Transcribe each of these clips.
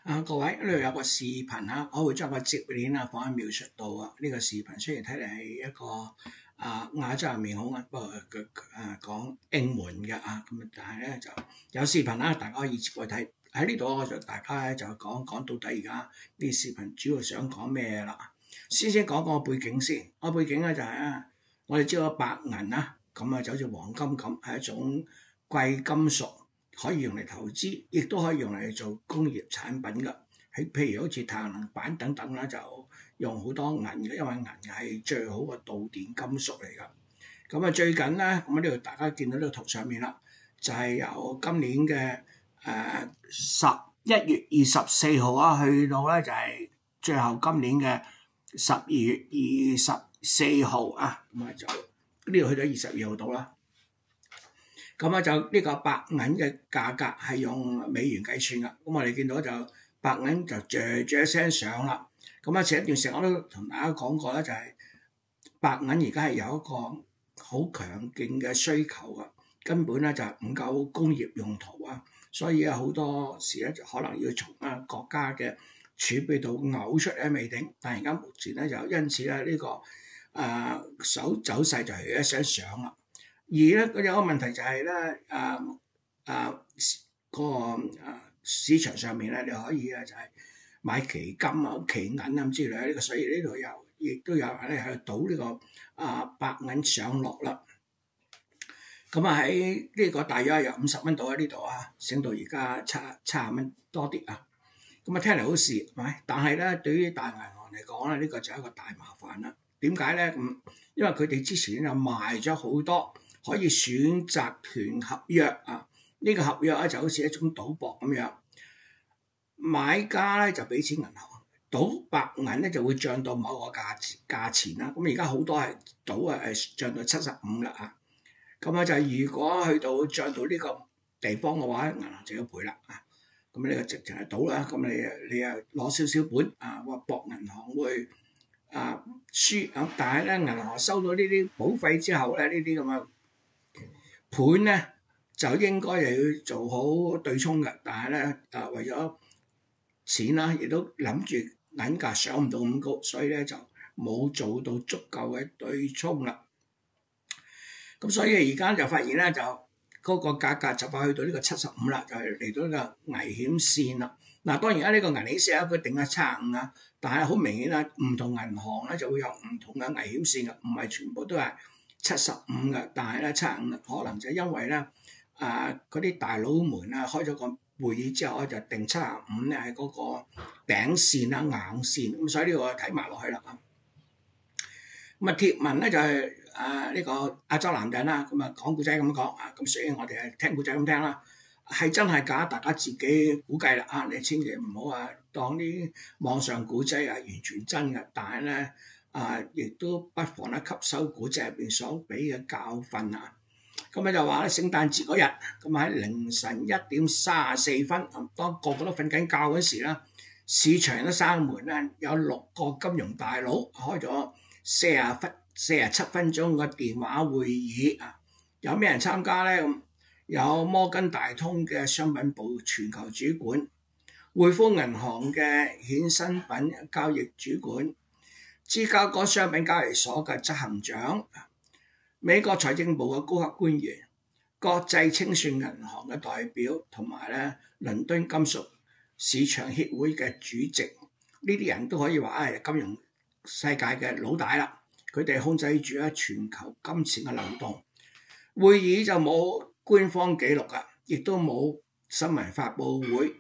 各位，呢度有個視頻啊，我會將個接鏈啊放喺描述度啊。呢個視頻雖然睇嚟係一個亞洲人面孔啊，不過佢講英文嘅咁但係咧就有視頻啦，大家可以接過去睇。喺呢度我就大家咧就講到底而家呢視頻主要想講咩啦。先講個背景先，個背景咧就係我哋知道白銀啦，咁就好似黃金咁，係一種貴金屬。可以用嚟投資，亦都可以用嚟做工業產品㗎。譬如好似太陽能板等等啦，就用好多銀嘅，因為銀係最好嘅導電金屬嚟㗎。咁最近咧，咁呢度大家見到呢個圖上面啦，就係由今年嘅11月24號去到咧就係最後今年嘅12月24號咁就呢度去咗22號度啦。咁就呢個白銀嘅價格係用美元計算㗎。咁我哋見到就白銀就一聲上啦。咁前一段時間我都同大家講過咧，就係白銀而家係有一個好強勁嘅需求㗎，根本咧就唔夠工業用途所以好多時咧就可能要從國家嘅儲備度嘔出嚟未定。但係而家目前咧就因此咧呢個走勢就係一聲上啦。而咧佢有個問題就係咧市場上面咧你可以就係買期金期銀之類呢個，所以呢度亦都有人咧去賭呢個白銀上落啦。咁喺呢個大約有50蚊到喺呢度升到而家70蚊多啲咁聽嚟好事係咪？但係咧對於大銀行嚟講咧，呢個就係一個大麻煩啦。點解咧？因為佢哋之前就賣咗好多可以選擇權合約呢個合約咧就好似一種賭博咁樣，買家咧就俾錢銀行，賭白銀咧就會漲到某個價錢啦。咁而家好多係賭漲到75啦咁就如果去到漲到呢個地方嘅話，銀行就要賠啦咁呢個直情係賭啦。咁你攞少少本話博銀行會輸但係咧銀行收到呢啲保費之後咧，呢啲咁嘅盤咧就應該又要做好對沖嘅，但係咧為咗錢啦，亦都諗住銀價上唔到咁高，所以咧就冇做到足夠嘅對沖啦。咁所以而家就發現咧就嗰個價格就快去到呢個75啦，就係嚟到呢個危險線啦。當然呢個危險線佢定係75但係好明顯唔同銀行咧就會有唔同嘅危險線嘅，唔係全部都係75嘅。但係咧75可能就因為咧嗰啲大佬們開咗個會議之後就定75咧係嗰個頂線硬線，咁所以呢個睇埋落去啦貼文咧就係呢個亞洲男人啦，咁講故仔咁講咁所以我哋係聽故仔咁聽啦，係真係假大家自己估計啦你千祈唔好當啲網上故仔完全真嘅，但係咧亦都不妨吸收故仔入邊所俾嘅教訓咁就話咧聖誕節嗰日咁喺凌晨1點34分，當個個都瞓緊覺嗰時啦，市場都閂門啦，有6個金融大佬開咗47分鐘嘅電話會議有咩人參加咧？有摩根大通嘅商品部全球主管，匯豐銀行嘅衍生品交易主管，芝加哥商品交易所嘅執行長，美國財政部嘅高級官員，國際清算銀行嘅代表，同埋咧倫敦金屬市場協會嘅主席，呢啲人都可以話係金融世界嘅老大啦。佢哋控制住全球金錢嘅流動。會議就冇官方記錄亦都冇新聞發佈會。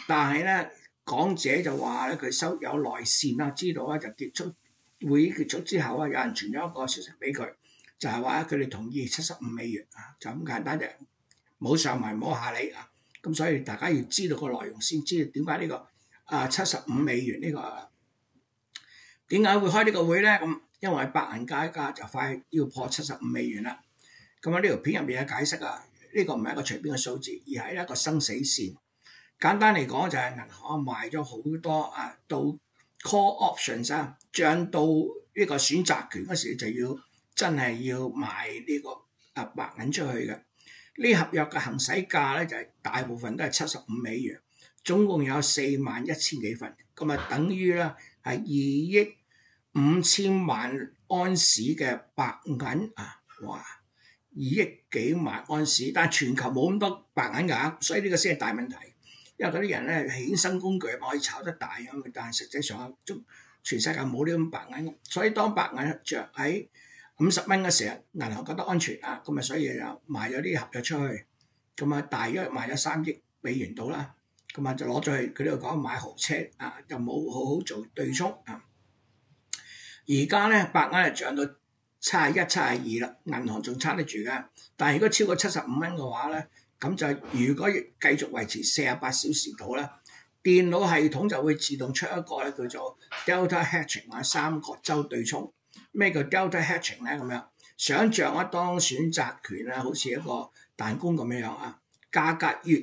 但係咧講者就話咧佢收有內線知道就結束會議結束之後有人傳咗一個消息俾佢，就係話佢哋同意75美元就咁簡單啫，冇上文冇下理咁所以大家要知道個內容先知道點解呢個75美元呢個點解會開呢個會咧？咁因為白銀價格就快要破75美元啦。咁呢條片入面嘅解釋呢個唔係一個隨便嘅數字，而係一個生死線。簡單嚟講就係銀行賣咗好多到 call options 漲到呢個選擇權嗰時就要真係要賣呢個白銀出去嘅。呢合約嘅行使價咧就係大部分都係75美元，總共有41000幾份，咁啊等於咧係2億5000萬安士嘅白銀啊！哇，2億幾萬安士，但係全球冇咁多白銀㗎，所以呢個先係大問題。因為嗰啲人咧衍生工具可以炒得大咁，但係實際上全世界冇呢咁白銀，所以當白銀着喺50蚊嘅時候，銀行覺得安全啊，咁啊所以就賣咗啲合約出去，咁啊大約賣咗3億美元到啦，咁啊就攞咗去佢呢度講買豪車啊，就冇好好做對沖啊。而家咧白銀係漲到71、72啦，銀行仲撐得住嘅，但係如果超過75蚊嘅話咧，咁就如果繼續維持48小時度咧，電腦系統就會自動出一個咧叫做 Delta Hedging 啊，三角洲對沖。咩叫 Delta Hedging 咧？咁樣想像一當選擇權咧，好似一個彈弓咁樣啊，價格越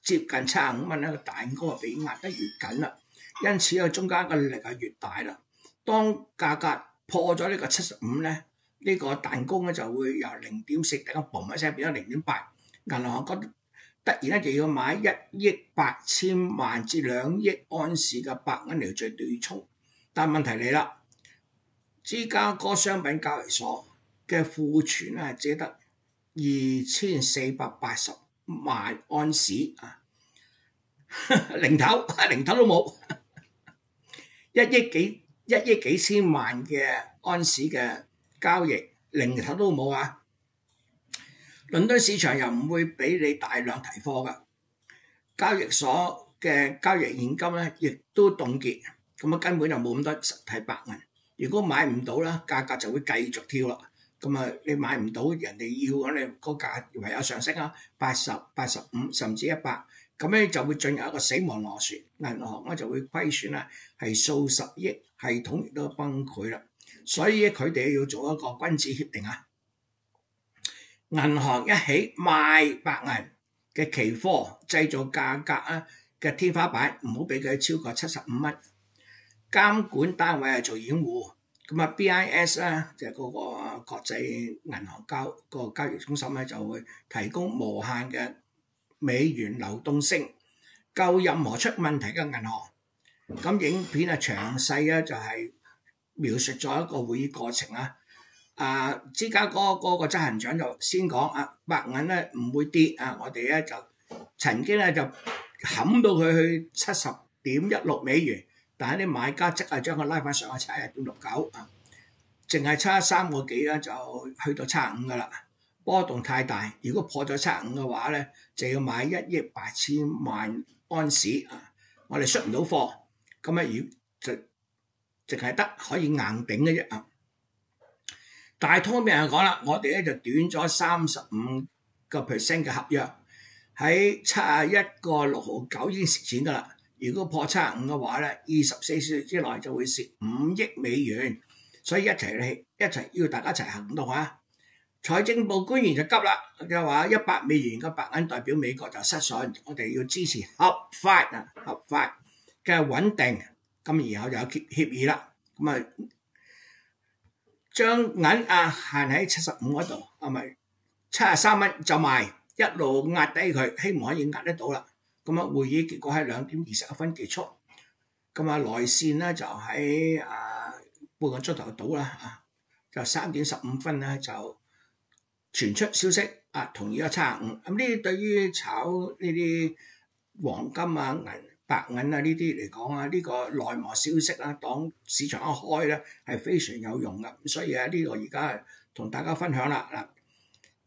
接近75蚊咧，個彈弓就被壓得越緊啦，因此個中間嘅力係越大啦。當價格破咗呢個75咧，呢個彈弓咧就會由0.4突然間嘣一聲變咗0.8，銀行覺得突然咧就要買1億8000萬至2億安士嘅白銀嚟做對沖，但問題嚟啦，芝加哥商品交易所嘅庫存咧只得2480萬安士啊，零頭都冇1億幾千萬嘅安士嘅交易，零頭都冇啊！倫敦市場又唔會俾你大量提貨㗎，交易所嘅交易現金咧亦都凍結，咁啊根本就冇咁多實體白銀。如果買唔到啦，價格就會繼續跳啦。咁啊，你買唔到，人哋要咁，你個價唯有上升啊，80、85甚至100，咁咧就會進入一個死亡螺旋，銀行咧就會虧損啦，係數十億，系統亦都崩潰啦。所以佢哋要做一個君子協定啊，銀行一起賣白銀嘅期貨，製造價格啊嘅天花板，唔好俾佢超過75蚊。監管單位係做掩護，咁啊 BIS 咧就係嗰個國際銀行交易中心咧就會提供無限嘅美元流動性，救任何出問題嘅銀行。咁影片啊詳細咧就係描述咗一個會議過程啊。芝加哥嗰個執行長就先講啊，白銀咧唔會跌啊，我哋咧就曾經咧就冚到佢去70.16美元。但係啲買家即係將佢拉翻上去71.69啊，淨係差3個幾啦，就去到75㗎啦。波動太大，如果破咗75嘅話咧，就要買1億8000萬安士啊。我哋出唔到貨，咁啊就淨係得可以硬頂嘅啫啊。大通俾人講啦，我哋咧就短咗35% 嘅合約，喺71.659已經蝕錢㗎啦。如果破75嘅話咧，24小時之內就會蝕5億美元，所以一齊要大家一齊行動啊！財政部官員就急啦，就話100美元嘅白銀代表美國就失信，我哋要支持合法嘅穩定，咁然後就有協議啦，咁啊將銀限喺75嗰度，係咪73蚊就賣，一路壓低佢，希望可以壓得到啦。咁啊，會議結果喺2:21結束。咁啊，來線咧就喺半個鐘頭到啦，就3:15咧就傳出消息同意咗75。咁呢啲對於炒呢啲黃金白銀呢啲嚟講呢個內幕消息當市場一開咧係非常有用㗎。所以呢個而家同大家分享啦嗱。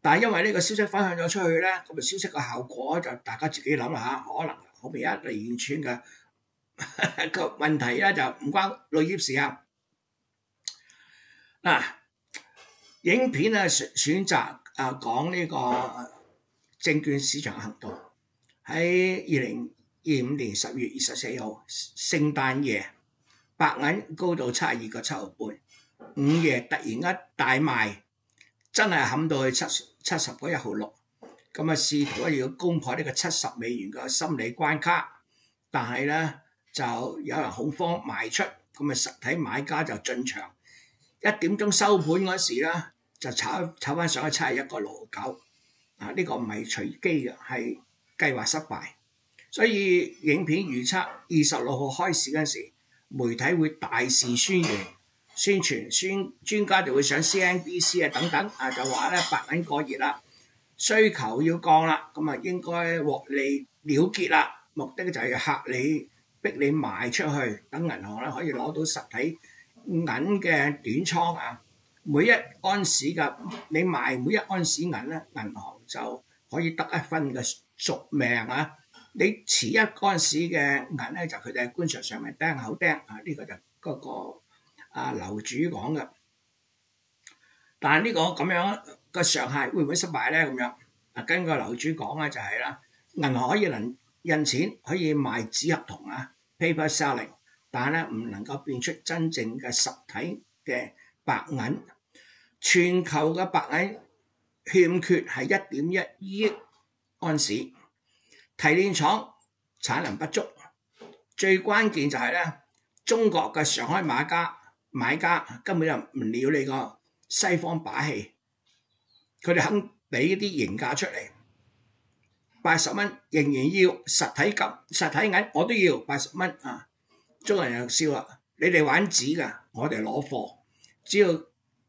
但係因為呢個消息分享咗出去咧，咁消息嘅效果就大家自己諗啦嚇，可能後面一連串嘅個問題咧就唔關旅業事啊。嗱，影片選擇講呢個證券市場行動喺2025年10月24號聖誕夜，白銀高到72個7毫半，午夜突然間大賣，真係冚到去70個1毫6，咁啊試圖要攻破呢個70美元嘅心理關卡，但係咧就有人恐慌賣出，咁啊實體買家就進場，1點鐘收盤嗰時咧就炒翻上去71個6毫9，呢個唔係隨機嘅，係計劃失敗。所以影片預測26號開市嗰陣時，媒體會大肆宣傳，專家就會上 CNBC 啊等等啊，就話咧白銀過熱啦，需求要降啦，咁啊應該獲利了結啦，目的就係嚇你逼你賣出去，等銀行咧可以攞到實體銀嘅短倉啊。每一安士嘅你賣每一安士銀咧，銀行就可以得1分嘅贖命啊！你持一安士嘅銀咧，就佢哋喺官場上面釘口釘啊！呢個就嗰個樓主講嘅。但係呢個咁樣嘅上限會唔會失敗咧？咁樣根據樓主講咧就係啦，銀行可以能印錢，可以賣紙合同啊 ，paper selling， 但係咧唔能夠變出真正嘅實體嘅白銀。全球嘅白銀欠缺係1.1億安士，提煉廠產能不足，最關鍵就係咧，中國嘅上海買家根本就唔了你個西方把戲，佢哋肯俾啲原價出嚟，80蚊仍然要實體銀，我都要80蚊啊！中國人又笑啦，你哋玩紙㗎，我哋攞貨，只要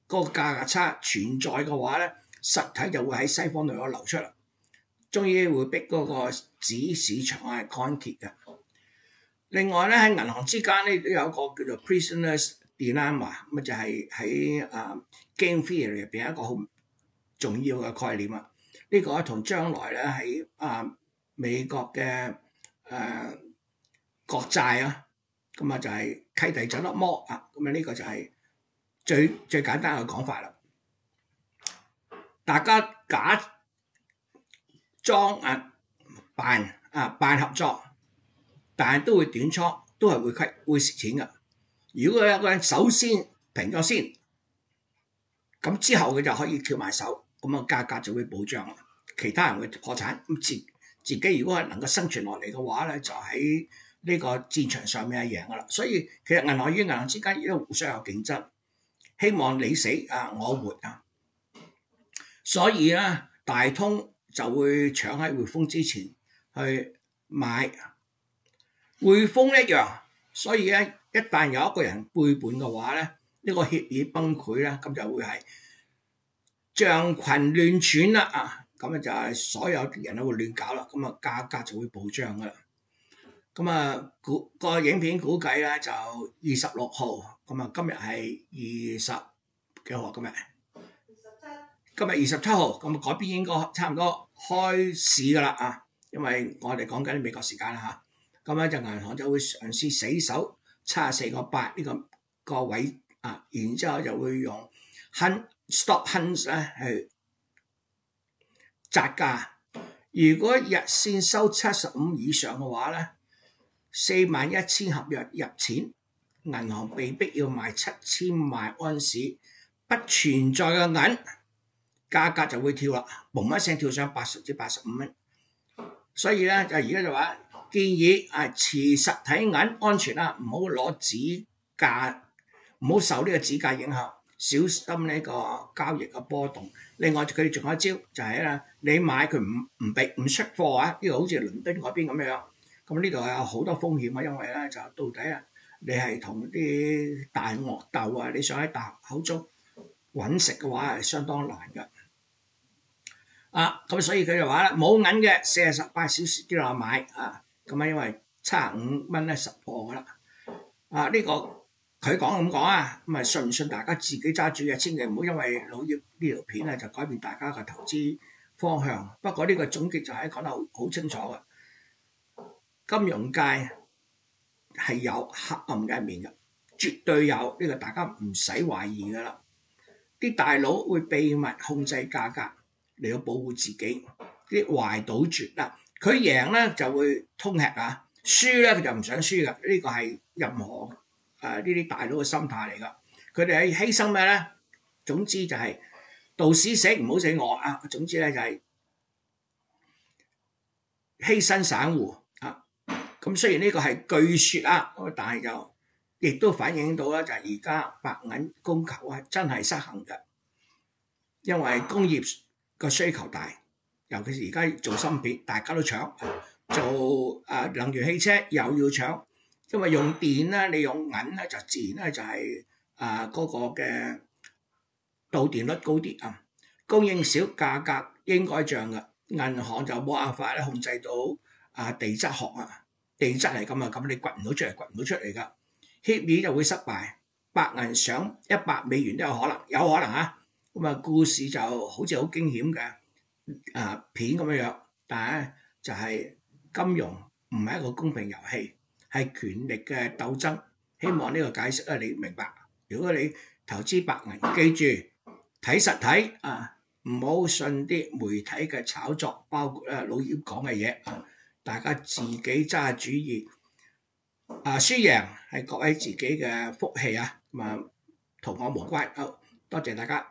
嗰個價格差存在嘅話咧，實體就會喺西方度有流出啦，終於會逼嗰個紙市場係乾竭嘅。另外咧喺銀行之間咧都有一個叫做 prisoners dilemma， 咁就係喺game theory 入邊一個好重要嘅概念啊。呢個同將來咧喺美國嘅國債啊，咁啊就係契弟走得摩啊，咁啊呢個就係最簡單嘅講法啦，大家假裝扮合作，但係都會短倉，都係會蝕錢㗎。如果有個人首先平咗先，咁之後佢就可以翹埋手，咁啊價格就會保障啦。其他人會破產，咁自己如果係能夠生存落嚟嘅話咧，就喺呢個戰場上面係贏㗎啦。所以其實銀行與銀行之間亦都互相有競爭。希望你死我活啊！所以咧，大通就會搶喺匯豐之前去買匯豐一樣。所以咧，一旦有一個人背叛嘅話咧，呢個協議崩潰咧，咁就會係象群亂竄啦啊！咁啊就係所有啲人都會亂搞啦，咁啊價格就會暴漲噶啦。咁啊個影片估計咧就26號，咁啊今日係20幾號？今日27號，咁嗰邊應該差唔多開市噶啦啊！因為我哋講緊美國時間啦嚇，咁咧就銀行就會嘗試死守74.8呢個位啊，然之後就會用stop hunts 咧去擲價。如果日線收75以上嘅話咧，41,000合約入錢，銀行被逼要賣7000萬安士不存在嘅銀，價格就會跳啦，嘣一聲跳上80至85蚊。所以咧就而家就話建議持實體銀安全啦，唔好攞紙價，唔好受呢個紙價影響，小心呢個交易嘅波動。另外佢哋仲有一招就係咧，你買佢唔出貨啊，呢個好似倫敦嗰邊咁樣。咁呢度有好多風險啊，因為咧就到底你係同啲大鱷鬥啊，你想喺大口中揾食嘅話係相當難㗎。咁所以佢就話咧冇銀嘅48小時之內買啊，咁因為75蚊咧實貨㗎啦。呢個佢講咁講啊，咁啊信唔信大家自己揸住嘅，千祈唔好因為老葉呢條片咧就改變大家嘅投資方向。不過呢個總結就係講得好清楚嘅，金融界係有黑暗嘅一面嘅，絕對有，呢個大家唔使懷疑㗎啦。啲大佬會秘密控制價格嚟到保護自己，啲壞賭絕啦，佢贏咧就會通吃啊，輸咧佢就唔想輸㗎。呢個係任何呢啲大佬嘅心態嚟㗎。佢哋係犧牲咩咧？總之就係道士死唔好死我啊！總之咧就係犧牲散戶啊。咁雖然呢個係據說啊，但係就亦都反映到咧就係而家白銀供求係真係失衡嘅，因為工業個需求大，尤其是而家做芯片，大家都搶，做能源汽車又要搶，因為用電咧，你用銀咧就自然咧就係嗰個嘅導電率高啲啊，供應少，價格應該漲嘅。銀行就冇辦法咧控制到地質學啊，地質係咁啊，咁你掘唔到出嚟，掘唔到出嚟㗎。協議就會失敗，白銀上$100都有可能，有可能啊。咁啊，故事就好似好驚險嘅片咁樣，但係咧就係金融唔係一個公平遊戲，係權力嘅鬥爭。希望呢個解釋你明白。如果你投資白銀，記住睇實體唔好信啲媒體嘅炒作，包括老葉講嘅嘢大家自己揸主意。輸贏係各位自己嘅福氣啊，同我無關。好，多謝大家。